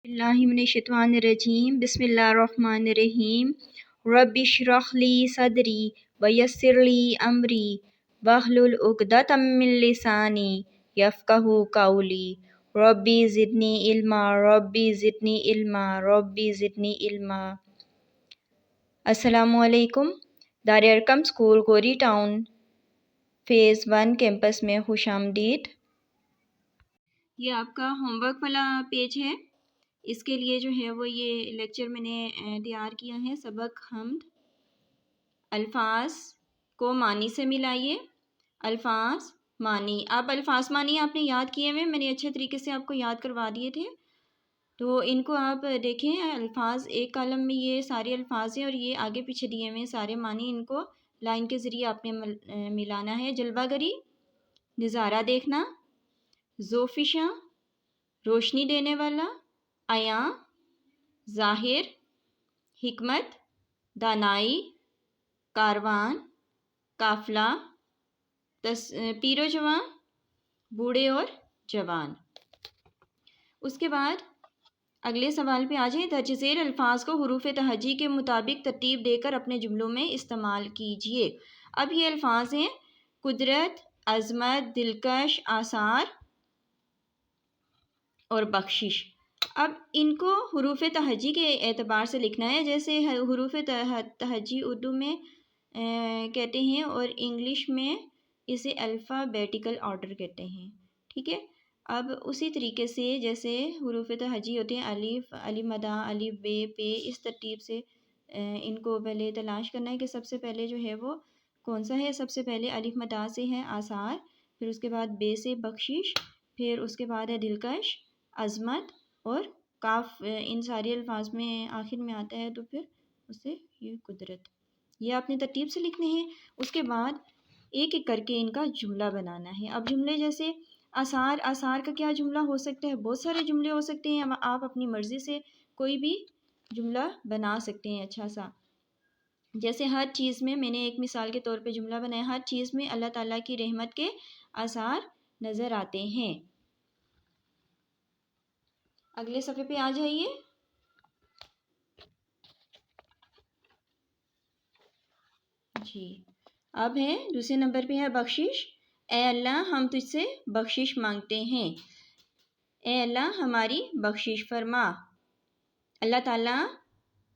बिस्मिल्लाहिर्रहमानिर्रहीम बिस्मिल्लाहिर्रहमानिर्रहीम रब्बिश्रह ली सदरी वयस्सिरली अमरी वहलुल उक़दतम मिन लिसानी यफ़क़हू क़ौली रब्बी ज़िदनी इल्मा। अस्सलामु अलैकुम। दार अरकम स्कूल कोरी टाउन फ़ेज़ 1 कैंपस में खुशामदीद। ये आपका होमवर्क वाला पेज है। इसके लिए जो है वो ये लेक्चर मैंने तैयार किया है। सबक हम्द। अल्फाज को मानी से मिलाइए। अल्फाज मानी, आप अल्फाज मानी आपने याद किए हुए, मैंने अच्छे तरीके से आपको याद करवा दिए थे। तो इनको आप देखें, अल्फाज एक कॉलम में ये सारे अल्फाज हैं और ये आगे पीछे दिए हुए सारे मानी, इनको लाइन के ज़रिए आपने मिलाना है। जलवागरी, नज़ारा देखना। ज़ोफिशा, रोशनी देने वाला। आया, ज़ाहिर। हिकमत, दानाई। कारवान, काफ़िला। पीरो जवान, बूढ़े और जवान। उसके बाद अगले सवाल पे आ जाए। दर्ज झेल अल्फाज को हुरूफ तहजी के मुताबिक तरतीब देकर अपने जुमलों में इस्तेमाल कीजिए। अब ये अल्फाज हैं: कुदरत, अज़मत, दिलकश, आसार और बख्शिश। अब इनको हुरूफ तहजी के एतबार से लिखना है। जैसे हुरूफ तहजी उर्दू में कहते हैं और इंग्लिश में इसे अल्फ़ाबेटिकल ऑर्डर कहते हैं। ठीक है। अब उसी तरीके से जैसे हुरूफ तहजी होते हैं, अलिफ, अलिफ मदा, अलिफ बे, पे, इस तरतीब से इनको पहले तलाश करना है कि सबसे पहले जो है वो कौन सा है। सबसे पहले अलिफ मदा से है आसार, फिर उसके बाद बे से बख्शिश, फिर उसके बाद है दिलकश, अज़मत और काफ इन सारे अल्फाज में आखिर में आता है, तो फिर उससे ये कुदरत। ये आपने तरतीब से लिखने हैं। उसके बाद एक एक करके इनका जुमला बनाना है। अब जुमले जैसे आसार, आसार का क्या जुमला हो सकता है? बहुत सारे जुमले हो सकते हैं। आप अपनी मर्ज़ी से कोई भी जुमला बना सकते हैं अच्छा सा। जैसे हर चीज़ में, मैंने एक मिसाल के तौर पे जुमला बनाया, हर चीज़ में अल्लाह ताला की रहमत के आसार नज़र आते हैं। अगले सफ़े पे आ जाइए। जी, अब है दूसरे नंबर पे है बख्शिश। ए अल्लाह, हम तुझसे बख्शिश मांगते हैं। ए अल्लाह, हमारी बख्शिश फरमा। अल्लाह ताला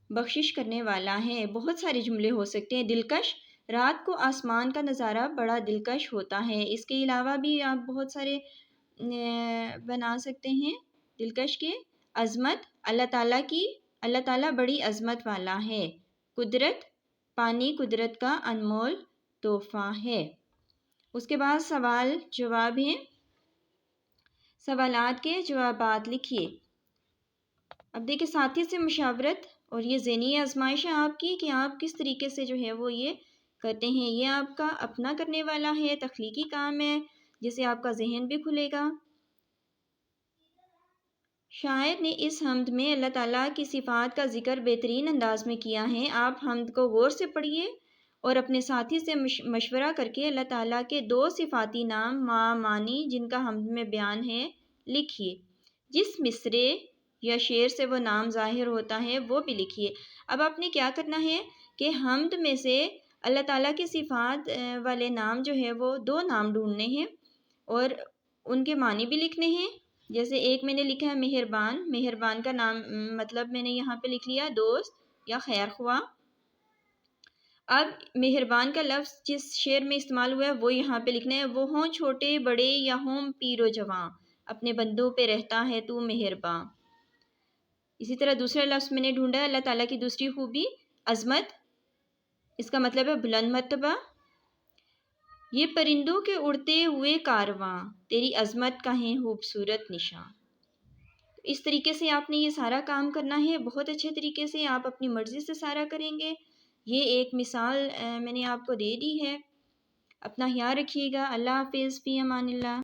बख्शिश करने वाला है। बहुत सारे जुमले हो सकते हैं। दिलकश, रात को आसमान का नज़ारा बड़ा दिलकश होता है। इसके अलावा भी आप बहुत सारे बना सकते हैं दिलकश के। अज़मत, अल्लाह ताला बड़ी अज़मत वाला है। कुदरत, पानी कुदरत का अनमोल तोहफ़ा है। उसके बाद सवाल जवाब हैं। सवालात के जवाबात लिखिए। अब देखिए, साथी से मुशावरत और ये ज़हनी आजमाइश है आपकी कि आप किस तरीके से जो है वो ये करते हैं। ये आपका अपना करने वाला है, तख्लीकी काम है, जिससे आपका जहन भी खुलेगा। शायर ने इस हम्द में अल्लाह ताला की सिफ़ात का ज़िक्र बेहतरीन अंदाज में किया है। आप हम्द को गौर से पढ़िए और अपने साथी से मशवरा करके अल्लाह ताला के दो सिफ़ाती नाम मानी जिनका हम्द में बयान है लिखिए। जिस मिसरे या शेर से वो नाम ज़ाहिर होता है वो भी लिखिए। अब आपने क्या करना है कि हम्द में से अल्लाह ताला की सिफ़ात वाले नाम जो है वो दो नाम ढूंढने हैं और उनके मानी भी लिखने हैं। जैसे एक मैंने लिखा है मेहरबान, मेहरबान का नाम मतलब मैंने यहाँ पे लिख लिया दोस्त या खैर ख्वाह। अब मेहरबान का लफ्ज़ जिस शेर में इस्तेमाल हुआ है वो यहाँ पे लिखना है। वो हों छोटे बड़े या हों पीरो जवां, अपने बंदों पे रहता है तू मेहरबान। इसी तरह दूसरा लफ्ज़ मैंने ढूंढा है, अल्लाह ताला की दूसरी खूबी अज़मत, इसका मतलब है बुलंद मर्तबा। ये परिंदों के उड़ते हुए कारवां, तेरी अज़मत का है खूबसूरत निशान। इस तरीके से आपने ये सारा काम करना है। बहुत अच्छे तरीके से आप अपनी मर्ज़ी से सारा करेंगे। ये एक मिसाल मैंने आपको दे दी है। अपना ख्याल रखिएगा। अल्लाह हाफ़िज़, फ़ी अमानिल्लाह।